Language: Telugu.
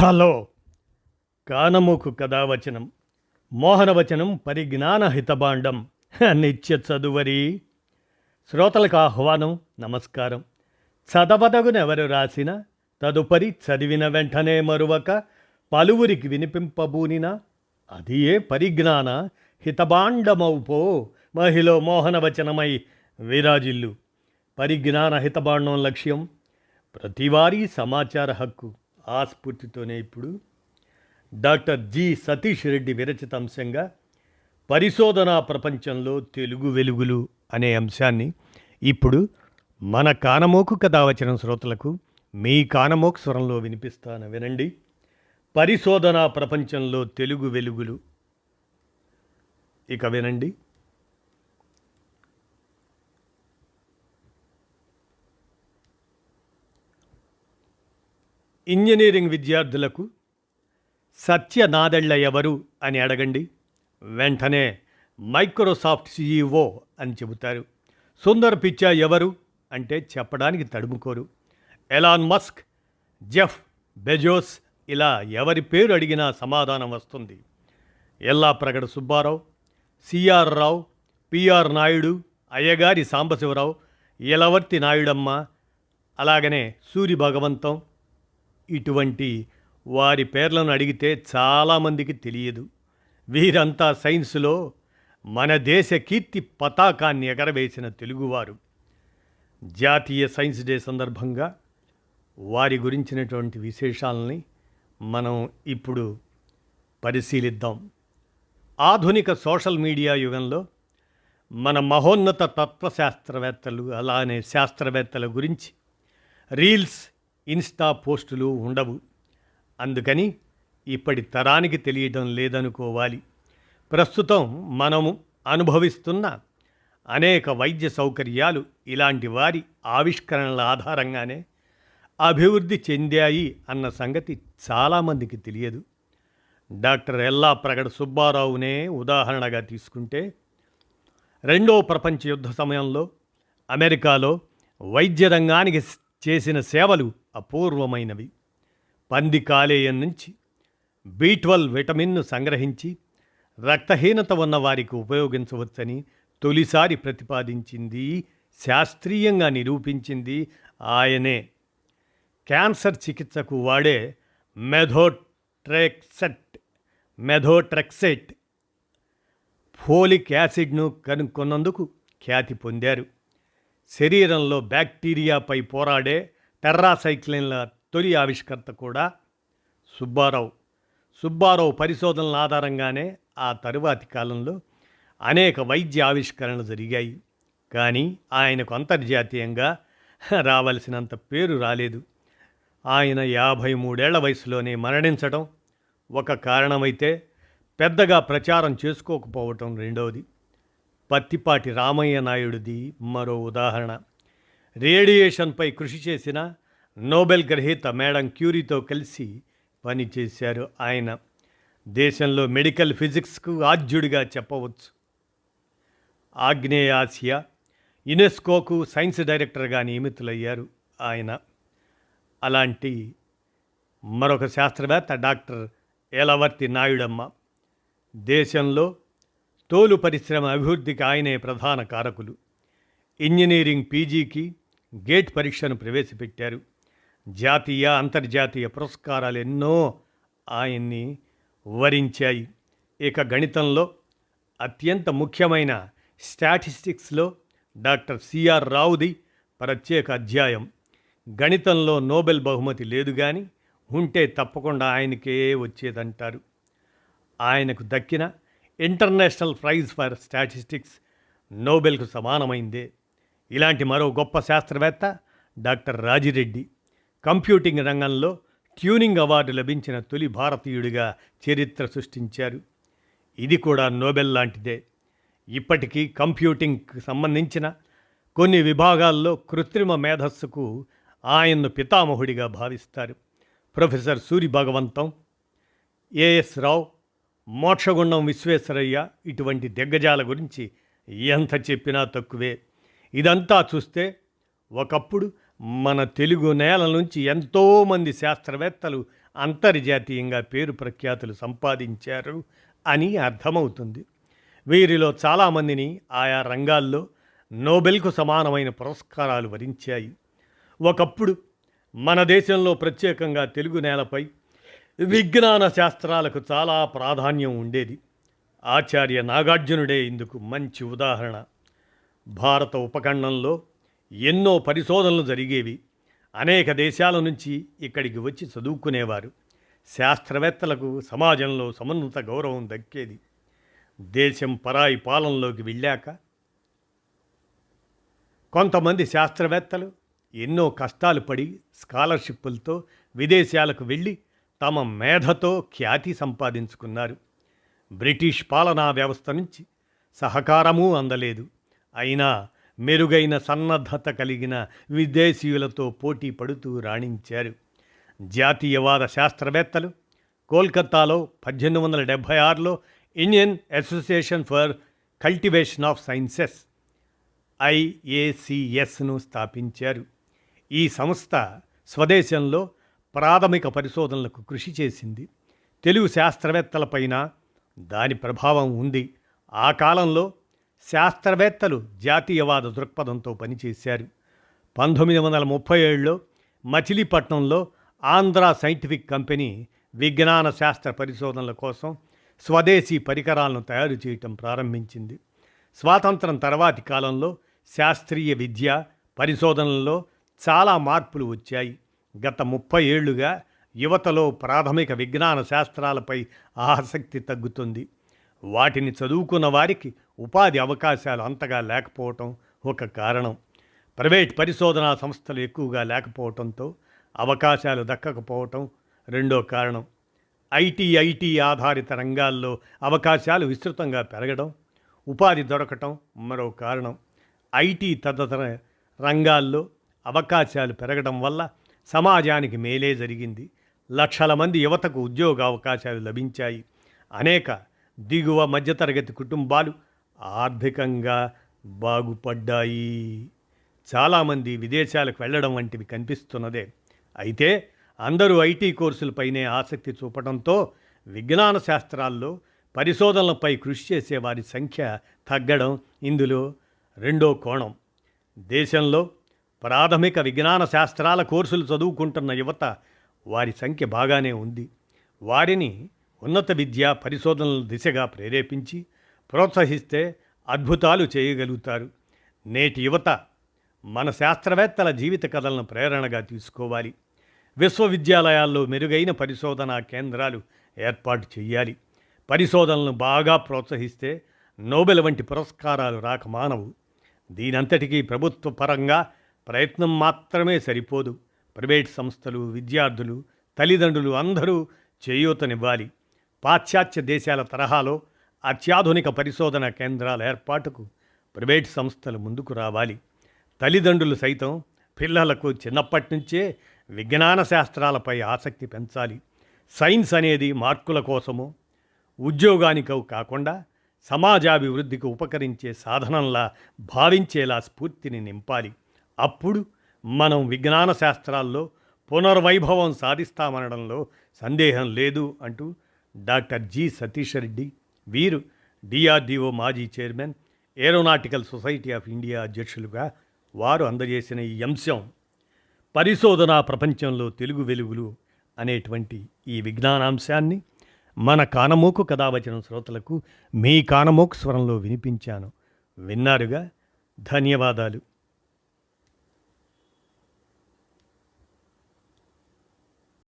హలో. కానమోకు కథావచనం మోహనవచనం పరిజ్ఞాన హితబాండం నిత్య చదువరి శ్రోతలకు ఆహ్వానం. నమస్కారం. చదవదగునెవరు రాసిన తదుపరి చదివిన వెంటనే మరువక పలువురికి వినిపింపబూనిన అది ఏ పరిజ్ఞాన హితబాండమౌపో మహిళ మోహనవచనమై విరాజిల్లు. పరిజ్ఞాన హితబాండం లక్ష్యం ప్రతివారీ సమాచార హక్కు. ఆ స్ఫూర్తితోనే ఇప్పుడు డాక్టర్ జి సతీష్ రెడ్డి విరచిత అంశంగా పరిశోధనా ప్రపంచంలో తెలుగు వెలుగులు అనే అంశాన్ని ఇప్పుడు మన కానమోకు కథావచనం శ్రోతలకు మీ కానమోకు స్వరంలో వినిపిస్తాను, వినండి. పరిశోధనా ప్రపంచంలో తెలుగు వెలుగులు. ఇక వినండి. ఇంజనీరింగ్ విద్యార్థులకు సత్య నాదెళ్ల ఎవరు అని అడగండి, వెంటనే మైక్రోసాఫ్ట్ సిఈఓ అని చెబుతారు. సుందర్ పిచ్చా ఎవరు అంటే చెప్పడానికి తడుముకోరు. ఎలాన్ మస్క్, జెఫ్ బెజోస్, ఇలా ఎవరి పేరు అడిగినా సమాధానం వస్తుంది. ఎల్లాప్రగడ సుబ్బారావు, సిఆర్ రావు, పిఆర్ నాయుడు, అయ్యగారి సాంబశివరావు, యలవర్తి నాయుడమ్మ, అలాగనే సూరి భగవంతం, ఇటువంటి వారి పేర్లను అడిగితే చాలామందికి తెలియదు. వీరంతా సైన్సులో మన దేశ కీర్తి పతాకాన్ని ఎగరవేసిన తెలుగువారు. జాతీయ సైన్స్ డే సందర్భంగా వారి గురించినటువంటి విశేషాలని మనం ఇప్పుడు పరిశీలిద్దాం. ఆధునిక సోషల్ మీడియా యుగంలో మన మహోన్నత తత్వశాస్త్రవేత్తలు, అలానే శాస్త్రవేత్తల గురించి రీల్స్, ఇన్స్టా పోస్టులు ఉండవు. అందుకని ఇప్పటి తరానికి తెలియడం లేదనుకోవాలి. ప్రస్తుతం మనము అనుభవిస్తున్న అనేక వైద్య సౌకర్యాలు ఇలాంటి వారి ఆవిష్కరణల ఆధారంగానే అభివృద్ధి చెందాయి అన్న సంగతి చాలామందికి తెలియదు. డాక్టర్ ఎల్లాప్రగడ సుబ్బారావునే ఉదాహరణగా తీసుకుంటే, రెండో ప్రపంచ యుద్ధ సమయంలో అమెరికాలో వైద్య రంగానికి చేసిన సేవలు అపూర్వమైనవి. పంది కాలేయం నుంచి B12 విటమిన్ను సంగ్రహించి రక్తహీనత ఉన్న వారికి ఉపయోగించవచ్చని తొలిసారి ప్రతిపాదించింది, శాస్త్రీయంగా నిరూపించింది ఆయనే. క్యాన్సర్ చికిత్సకు వాడే మెథోట్రెక్సెట్ ఫోలిక్ యాసిడ్ను కనుక్కున్నందుకు ఖ్యాతి పొందారు. శరీరంలో బ్యాక్టీరియాపై పోరాడే టెర్రాసైక్లిన్ల తొలి ఆవిష్కర్త కూడా సుబ్బారావు పరిశోధనల ఆధారంగానే ఆ తరువాతి కాలంలో అనేక వైద్య ఆవిష్కరణలు జరిగాయి. కానీ ఆయనకు అంతర్జాతీయంగా రావలసినంత పేరు రాలేదు. ఆయన 53 వయసులోనే మరణించడం ఒక కారణమైతే, పెద్దగా ప్రచారం చేసుకోకపోవటం రెండవది. పత్తిపాటి రామయ్య నాయుడుది మరో ఉదాహరణ. రేడియేషన్పై కృషి చేసిన నోబెల్ గ్రహీత మేడం క్యూరీతో కలిసి పనిచేశారు ఆయన. దేశంలో మెడికల్ ఫిజిక్స్కు ఆద్యుడిగా చెప్పవచ్చు. ఆగ్నేయాసియా యునెస్కోకు సైన్స్ డైరెక్టర్గా నియమితులయ్యారు ఆయన. అలాంటి మరొక శాస్త్రవేత్త డాక్టర్ యలవర్తి నాయుడమ్మ. దేశంలో తోలు పరిశ్రమ అభివృద్ధికి ఆయనే ప్రధాన కారకులు. ఇంజనీరింగ్ పీజీకి గేట్ పరీక్షను ప్రవేశపెట్టారు. జాతీయ, అంతర్జాతీయ పురస్కారాలు ఎన్నో ఆయన్ని వరించాయి. ఇక గణితంలో అత్యంత ముఖ్యమైన స్టాటిస్టిక్స్లో డాక్టర్ సిఆర్ రావుది ప్రత్యేక అధ్యాయం. గణితంలో నోబెల్ బహుమతి లేదు, కానీ ఉంటే తప్పకుండా ఆయనకే వచ్చేదంటారు. ఆయనకు దక్కిన ఇంటర్నేషనల్ ప్రైజ్ ఫర్ స్టాటిస్టిక్స్ నోబెల్కు సమానమైందే. ఇలాంటి మరో గొప్ప శాస్త్రవేత్త డాక్టర్ రాజిరెడ్డి. కంప్యూటింగ్ రంగంలో ట్యూనింగ్ అవార్డు లభించిన తొలి భారతీయుడిగా చరిత్ర సృష్టించారు. ఇది కూడా నోబెల్ లాంటిదే. ఇప్పటికీ కంప్యూటింగ్కి సంబంధించిన కొన్ని విభాగాల్లో కృత్రిమ మేధస్సుకు ఆయన్ను పితామహుడిగా భావిస్తారు. ప్రొఫెసర్ సూరి భగవంతం, ఏఎస్ రావు, మోక్షగుండం విశ్వేశ్వరయ్య, ఇటువంటి దిగ్గజాల గురించి ఎంత చెప్పినా తక్కువే. ఇదంతా చూస్తే ఒకప్పుడు మన తెలుగు నేల నుంచి ఎంతోమంది శాస్త్రవేత్తలు అంతర్జాతీయంగా పేరు ప్రఖ్యాతులు సంపాదించారు అని అర్థమవుతుంది. వీరిలో చాలామందిని ఆయా రంగాల్లో నోబెల్కు సమానమైన పురస్కారాలు వరించాయి. ఒకప్పుడు మన దేశంలో ప్రత్యేకంగా తెలుగు నేలపై విజ్ఞాన శాస్త్రాలకు చాలా ప్రాధాన్యం ఉండేది. ఆచార్య నాగార్జునుడే ఇందుకు మంచి ఉదాహరణ. భారత ఉపఖండంలో ఎన్నో పరిశోధనలు జరిగేవి. అనేక దేశాల నుంచి ఇక్కడికి వచ్చి చదువుకునేవారు. శాస్త్రవేత్తలకు సమాజంలో సమున్నత గౌరవం దక్కేది. దేశం పరాయి పాలనలోకి వెళ్ళాక కొంతమంది శాస్త్రవేత్తలు ఎన్నో కష్టాలు పడి స్కాలర్షిప్పులతో విదేశాలకు వెళ్ళి తమ మేధతో ఖ్యాతి సంపాదించుకున్నారు. బ్రిటిష్ పాలనా వ్యవస్థ నుంచి సహకారమూ అందలేదు. అయినా మెరుగైన సన్నద్ధత కలిగిన విదేశీయులతో పోటీ పడుతూ రాణించారు. జాతీయవాద శాస్త్రవేత్తలు కోల్కతాలో 1876లో Indian Association for Cultivation of Sciences IACSను స్థాపించారు. ఈ సంస్థ స్వదేశంలో ప్రాథమిక పరిశోధనలకు కృషి చేసింది. తెలుగు శాస్త్రవేత్తలపైన దాని ప్రభావం ఉంది. ఆ కాలంలో శాస్త్రవేత్తలు జాతీయవాద దృక్పథంతో పనిచేశారు. 1937లో మచిలీపట్నంలో ఆంధ్ర సైంటిఫిక్ కంపెనీ విజ్ఞాన శాస్త్ర పరిశోధనల కోసం స్వదేశీ పరికరాలను తయారు చేయటం ప్రారంభించింది. స్వాతంత్రం తర్వాతి కాలంలో శాస్త్రీయ విద్య పరిశోధనల్లో చాలా మార్పులు వచ్చాయి. గత 30 ఏళ్లుగా యువతలో ప్రాథమిక విజ్ఞాన శాస్త్రాలపై ఆసక్తి తగ్గుతుంది. వాటిని చదువుకున్న వారికి ఉపాధి అవకాశాలు అంతగా లేకపోవటం ఒక కారణం. ప్రైవేట్ పరిశోధనా సంస్థలు ఎక్కువగా లేకపోవటంతో అవకాశాలు దక్కకపోవటం రెండో కారణం. ఐటీ ఆధారిత రంగాల్లో అవకాశాలు విస్తృతంగా పెరగడం, ఉపాధి దొరకటం మరో కారణం. ఐటీ తదితర రంగాల్లో అవకాశాలు పెరగడం వల్ల సమాజానికి మేలే జరిగింది. లక్షల మంది యువతకు ఉద్యోగ అవకాశాలు లభించాయి. అనేక దిగువ మధ్యతరగతి కుటుంబాలు ఆర్థికంగా బాగుపడ్డాయి. చాలామంది విదేశాలకు వెళ్ళడం వంటివి కనిపిస్తున్నదే. అయితే అందరూ ఐటీ కోర్సులపైనే ఆసక్తి చూపడంతో విజ్ఞాన శాస్త్రాల్లో పరిశోధనలపై కృషి చేసే వారి సంఖ్య తగ్గడం ఇందులో రెండో కోణం. దేశంలో ప్రాథమిక విజ్ఞాన శాస్త్రాల కోర్సులు చదువుకుంటున్న యువత వారి సంఖ్య బాగానే ఉంది. వారిని ఉన్నత విద్య పరిశోధనల దిశగా ప్రేరేపించి ప్రోత్సహిస్తే అద్భుతాలు చేయగలుగుతారు. నేటి యువత మన శాస్త్రవేత్తల జీవిత కథలను ప్రేరణగా తీసుకోవాలి. విశ్వవిద్యాలయాల్లో మెరుగైన పరిశోధనా కేంద్రాలు ఏర్పాటు చేయాలి. పరిశోధనలను బాగా ప్రోత్సహిస్తే నోబెల్ వంటి పురస్కారాలు రాక మానవు. దీనంతటికీ ప్రభుత్వ పరంగా ప్రయత్నం మాత్రమే సరిపోదు. ప్రైవేట్ సంస్థలు, విద్యార్థులు, తల్లిదండ్రులు అందరూ చేయూతనివ్వాలి. పాశ్చాత్య దేశాల తరహాలో అత్యాధునిక పరిశోధన కేంద్రాల ఏర్పాటుకు ప్రైవేట్ సంస్థలు ముందుకు రావాలి. తల్లిదండ్రులు సైతం పిల్లలకు చిన్నప్పటి నుంచే విజ్ఞాన శాస్త్రాలపై ఆసక్తి పెంచాలి. సైన్స్ అనేది మార్కుల కోసమో ఉద్యోగానికో కాకుండా సమాజాభివృద్ధికి ఉపకరించే సాధనంలా భావించేలా స్ఫూర్తిని నింపాలి. అప్పుడు మనం విజ్ఞాన శాస్త్రాల్లో పునర్వైభవం సాధిస్తామనడంలో సందేహం లేదు అంటూ డాక్టర్ జి సతీష్ రెడ్డి, వీరు DRDO మాజీ chairman, aeronautical society of India అధ్యక్షులుగా వారు అందజేసిన ఈ అంశం పరిశోధనా ప్రపంచంలో తెలుగు వెలుగులు అనేటువంటి ఈ విజ్ఞానాంశాన్ని మన కానమోకు కథావచనం శ్రోతలకు మీ కానమోకు స్వరంలో వినిపించాను. విన్నారుగా. ధన్యవాదాలు.